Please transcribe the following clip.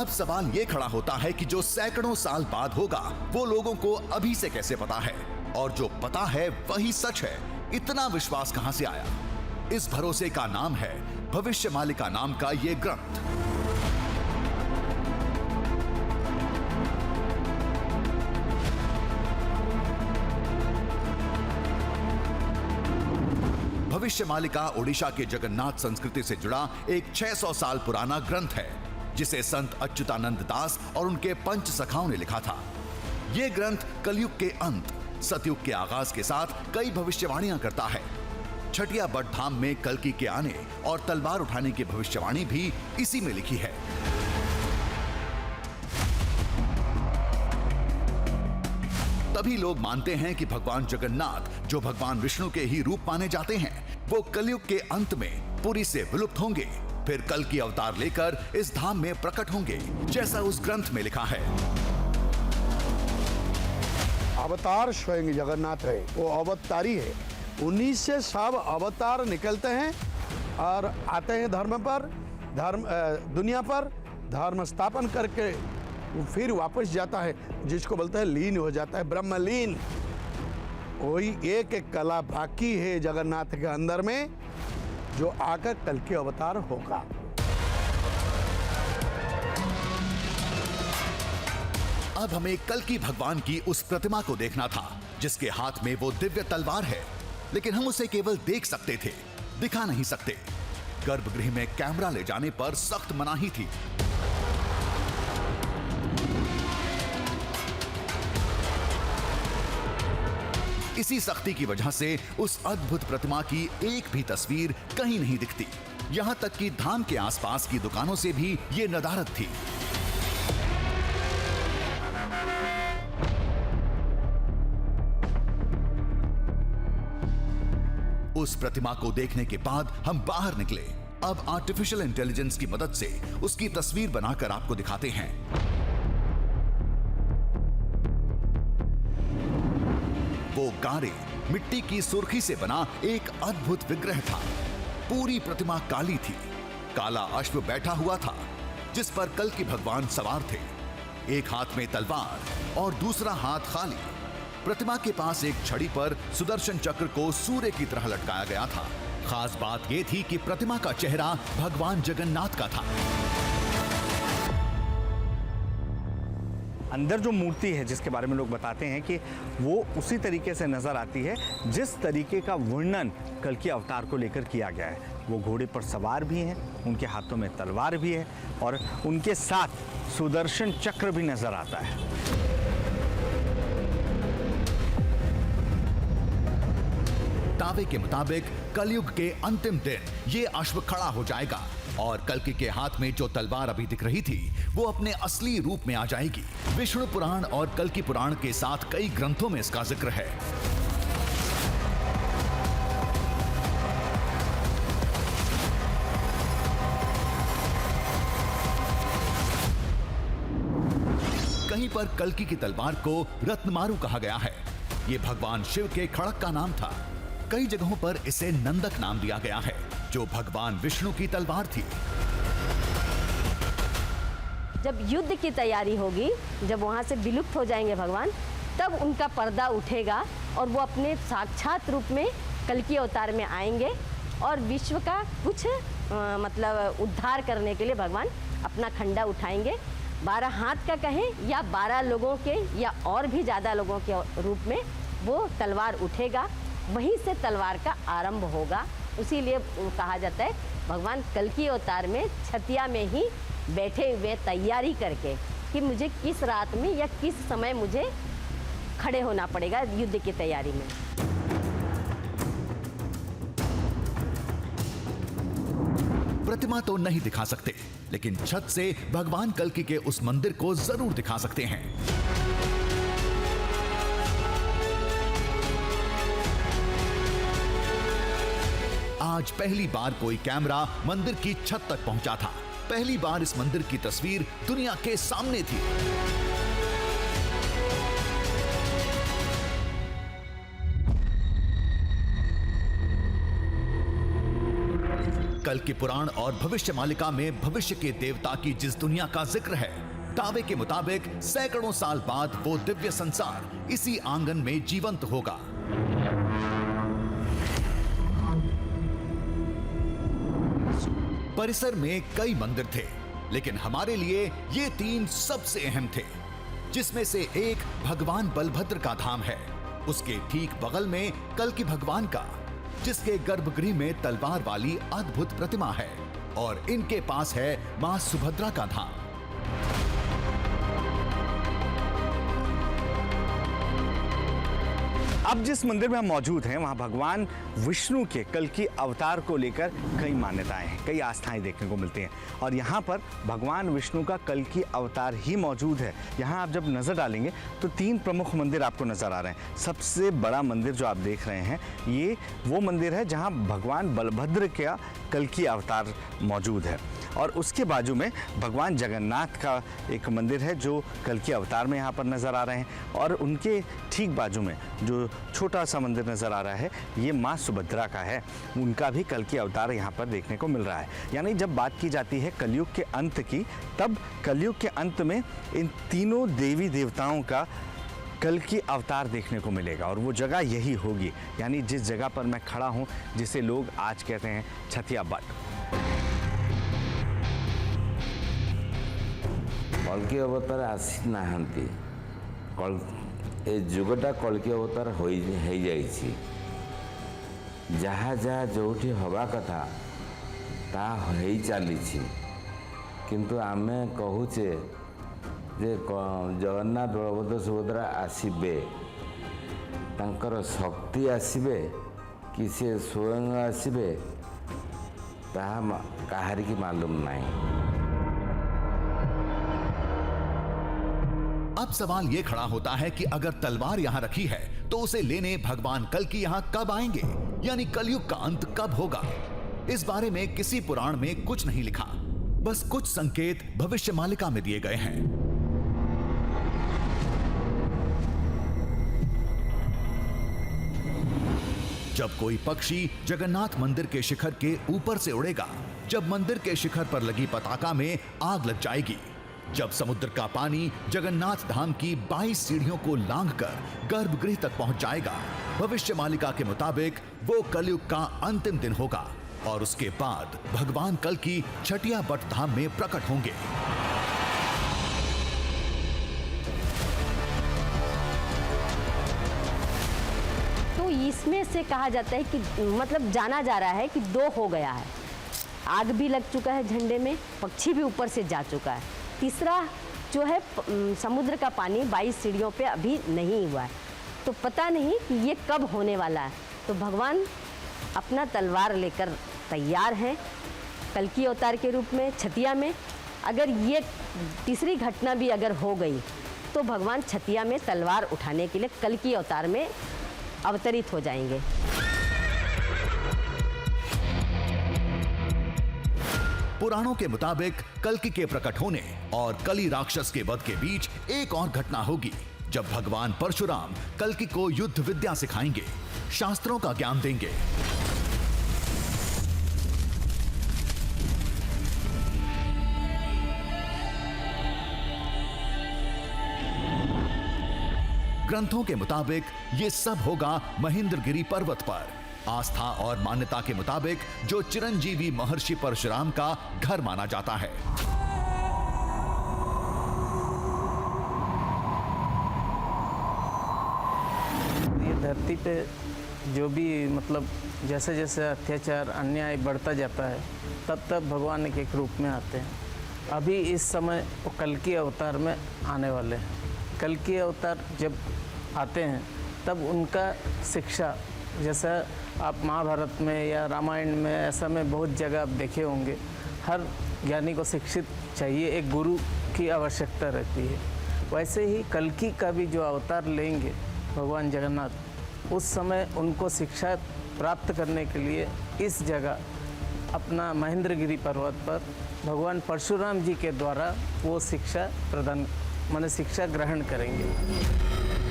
अब सवाल ये खड़ा होता है कि जो सैकड़ों साल बाद होगा वो लोगों को अभी से कैसे पता है, और जो पता है वही सच है। इतना विश्वास कहां से आया? इस भरोसे का नाम है भविष्यमालिका नाम का ये ग्रंथ। भविष्यमालिका ओडिशा के जगन्नाथ संस्कृति से जुड़ा एक 600 साल पुराना ग्रंथ है, जिसे संत अच्युतानंद दास और उनके पंच सखाओं ने लिखा था। यह ग्रंथ कलयुग के अंत, सतयुग के आगाज के साथ कई भविष्यवाणियां करता है। छठिया बट धाम में कल्कि के आने और तलवार उठाने की भविष्यवाणी भी इसी में लिखी है। तभी लोग मानते हैं कि भगवान जगन्नाथ, जो भगवान विष्णु के ही रूप माने जाते हैं, वो कलयुग के अंत में पुरी से विलुप्त होंगे, फिर कल की अवतार लेकर इस धाम में प्रकट होंगे, जैसा उस ग्रंथ में लिखा है। अवतार स्वयं जगन्नाथ है, वो अवतारी है। उन्हीं से सब अवतार निकलते हैं और आते हैं दुनिया पर धर्म स्थापन करके फिर वापस जाता है, जिसको बोलते हैं लीन हो जाता है, ब्रह्मलीन। वही एक कला बाकी है जगन्नाथ के अंदर में, जो आकर कल के अवतार होगा। अब हमें कल्कि भगवान की उस प्रतिमा को देखना था, जिसके हाथ में वो दिव्य तलवार है, लेकिन हम उसे केवल देख सकते थे, दिखा नहीं सकते। गर्भगृह में कैमरा ले जाने पर सख्त मनाही थी। इसी सख्ती की वजह से उस अद्भुत प्रतिमा की एक भी तस्वीर कहीं नहीं दिखती। यहां तक कि धाम के आसपास की दुकानों से भी ये नदारत थी। उस प्रतिमा को देखने के बाद हम बाहर निकले। अब आर्टिफिशियल इंटेलिजेंस की मदद से उसकी तस्वीर बनाकर आपको दिखाते हैं। वो गारे मिट्टी की सुर्खी से बना एक अद्भुत विग्रह था। पूरी प्रतिमा काली थी। काला अश्व बैठा हुआ था, जिस पर कल्कि भगवान सवार थे। एक हाथ में तलवार और दूसरा हाथ खाली। प्रतिमा के पास एक छड़ी पर सुदर्शन चक्र को सूर्य की तरह लटकाया गया था। खास बात यह थी कि प्रतिमा का चेहरा भगवान जगन्नाथ का था। अंदर जो मूर्ति है, जिसके बारे में लोग बताते हैं कि वो उसी तरीके से नजर आती है जिस तरीके का वर्णन कल्कि अवतार को लेकर किया गया है। वो घोड़े पर सवार भी हैं, उनके हाथों में तलवार भी है और उनके साथ सुदर्शन चक्र भी नजर आता है। दावे के मुताबिक कलयुग के अंतिम दिन ये अश्व खड़ा हो जाएगा और कल्कि के हाथ में जो तलवार अभी दिख रही थी वो अपने असली रूप में आ जाएगी। विष्णु पुराण और कल्कि पुराण के साथ कई ग्रंथों में इसका जिक्र है। कहीं पर कल्कि की तलवार को रत्नमारु कहा गया है। ये भगवान शिव के खड़ग का नाम था। कई जगहों पर इसे नंदक नाम दिया गया है, जो भगवान विष्णु की तलवार थी। जब युद्ध की तैयारी होगी, जब वहां से विलुप्त हो जाएंगे भगवान, तब उनका पर्दा उठेगा और वो अपने साक्षात रूप में कल्कि अवतार में आएंगे और विश्व का कुछ मतलब उद्धार करने के लिए भगवान अपना खंडा उठाएंगे। 12 हाथ का कहें या 12 लोगों के या और भी ज़्यादा लोगों के रूप में वो तलवार उठेगा। वहीं से तलवार का आरंभ होगा। इसीलिए कहा जाता है भगवान कल्कि अवतार में छतिया में ही बैठे हुए तैयारी करके कि मुझे किस रात में या किस समय मुझे खड़े होना पड़ेगा युद्ध की तैयारी में। प्रतिमा तो नहीं दिखा सकते, लेकिन छत से भगवान कल्कि के उस मंदिर को जरूर दिखा सकते हैं। आज पहली बार कोई कैमरा मंदिर की छत तक पहुंचा था। पहली बार इस मंदिर की तस्वीर दुनिया के सामने थी। कल की पुराण और भविष्य मालिका में भविष्य के देवता की जिस दुनिया का जिक्र है, दावे के मुताबिक सैकड़ों साल बाद वो दिव्य संसार इसी आंगन में जीवंत होगा। परिसर में कई मंदिर थे, लेकिन हमारे लिए ये 3 सबसे अहम थे, जिसमें से एक भगवान बलभद्र का धाम है। उसके ठीक बगल में कल की भगवान का, जिसके गर्भगृह में तलवार वाली अद्भुत प्रतिमा है, और इनके पास है मां सुभद्रा का धाम। अब जिस मंदिर में हम मौजूद हैं वहाँ भगवान विष्णु के कल की अवतार को लेकर कई मान्यताएं हैं, कई आस्थाएं देखने को मिलती हैं। और यहाँ पर भगवान विष्णु का कल की अवतार ही मौजूद है। यहाँ आप जब नज़र डालेंगे तो 3 प्रमुख मंदिर आपको नज़र आ रहे हैं। सबसे बड़ा मंदिर जो आप देख रहे हैं ये वो मंदिर है जहाँ भगवान बलभद्र का कल की अवतार मौजूद है, और उसके बाजू में भगवान जगन्नाथ का एक मंदिर है जो कल की अवतार में यहाँ पर नज़र आ रहे हैं, और उनके ठीक बाजू में जो छोटा सा मंदिर नज़र आ रहा है ये माँ सुभद्रा का है। उनका भी कल की अवतार यहाँ पर देखने को मिल रहा है। यानी जब बात की जाती है कलयुग के अंत की, तब कलयुग के अंत में इन तीनों देवी देवताओं का कल की अवतार देखने को मिलेगा, और वो जगह यही होगी, यानी जिस जगह पर मैं खड़ा हूँ जिसे लोग आज कहते हैं छतिया बट। कल्कि अवतार आसी नाहांती, ए जुगटा कल्कि अवतार हो जाइछि। जहाँ जहाँ जोठी हवा कथा ता हो चलीछि, किंतु आमे कहूचे जे जगन्नाथ बलभद्र सुभद्रा आसीबे, तांकर शक्ति आसीबे कि से स्वयं आसीबे ताहा काहारी की मालूम नहीं। अब सवाल ये खड़ा होता है कि अगर तलवार यहाँ रखी है तो उसे लेने भगवान कल की यहाँ कब आएंगे, यानी कलयुग का अंत कब होगा। इस बारे में किसी पुराण में कुछ नहीं लिखा, बस कुछ संकेत भविष्य मालिका में दिए गए हैं। जब कोई पक्षी जगन्नाथ मंदिर के शिखर के ऊपर से उड़ेगा, जब मंदिर के शिखर पर लगी पताका में आग लग जाएगी, जब समुद्र का पानी जगन्नाथ धाम की 22 सीढ़ियों को लांघकर गर्भगृह तक पहुंच जाएगा, भविष्य मालिका के मुताबिक वो कलयुग का अंतिम दिन होगा, और उसके बाद भगवान कल की छटिया बट धाम में प्रकट होंगे। तो इसमें से कहा जाता है कि मतलब जाना जा रहा है कि 2 हो गया है। आग भी लग चुका है झंडे में, पक्षी भी ऊपर से जा चुका है। तीसरा जो है समुद्र का पानी 22 सीढ़ियों पे अभी नहीं हुआ है, तो पता नहीं कि ये कब होने वाला है। तो भगवान अपना तलवार लेकर तैयार हैं कल की अवतार के रूप में छतिया में। अगर ये तीसरी घटना भी अगर हो गई तो भगवान छतिया में तलवार उठाने के लिए कल की अवतार में अवतरित हो जाएंगे। पुराणों के मुताबिक कल्कि के प्रकट होने और कली राक्षस के वध के बीच एक और घटना होगी, जब भगवान परशुराम कल्कि को युद्ध विद्या सिखाएंगे, शास्त्रों का ज्ञान देंगे। ग्रंथों के मुताबिक ये सब होगा महेंद्रगिरी पर्वत पर। आस्था और मान्यता के मुताबिक जो चिरंजीवी महर्षि परशुराम का घर माना जाता है। ये धरती पे जो भी मतलब जैसे जैसे अत्याचार अन्याय बढ़ता जाता है, तब तब भगवान एक रूप में आते हैं। अभी इस समय वो कल की अवतार में आने वाले हैं। कल की अवतार जब आते हैं तब उनका शिक्षा, जैसा आप महाभारत में या रामायण में ऐसा में बहुत जगह आप देखे होंगे, हर ज्ञानी को शिक्षित चाहिए, एक गुरु की आवश्यकता रहती है। वैसे ही कल्कि का भी जो अवतार लेंगे भगवान जगन्नाथ, उस समय उनको शिक्षा प्राप्त करने के लिए इस जगह अपना महेंद्रगिरी पर्वत पर भगवान परशुराम जी के द्वारा वो शिक्षा प्रदान माने शिक्षा ग्रहण करेंगे।